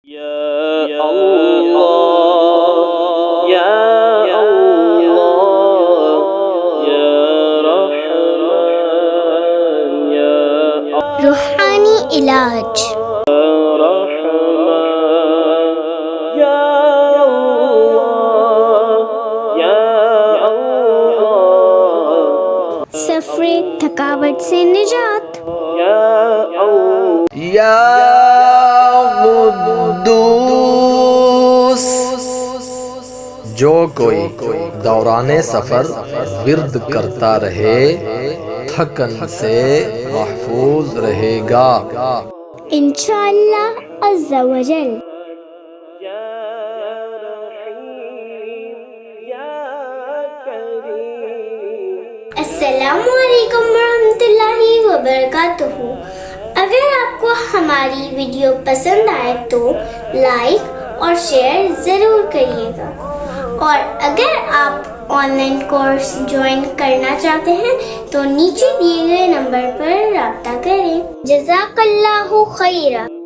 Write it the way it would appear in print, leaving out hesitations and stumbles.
یا اللہ یا اللہ یا رحمان یا روحانی علاج رحمان یا اللہ یا اللہ سفر تھکاوٹ سے نجات یا اللہ یا قدوس جو کوئی دوران سفر ورد کرتا رہے تھکن سے محفوظ رہے گا انشاءاللہ عز و جل۔ یا رحیم یا کریم۔ السلام علیکم ورحمۃ اللہ وبرکاتہ۔ اگر آپ کو ہماری ویڈیو پسند آئے تو لائک اور شیئر ضرور کریے گا، اور اگر آپ آن لائن کورس جوائن کرنا چاہتے ہیں تو نیچے دیے گئے نمبر پر رابطہ کریں۔ جزاک اللہ خیرہ۔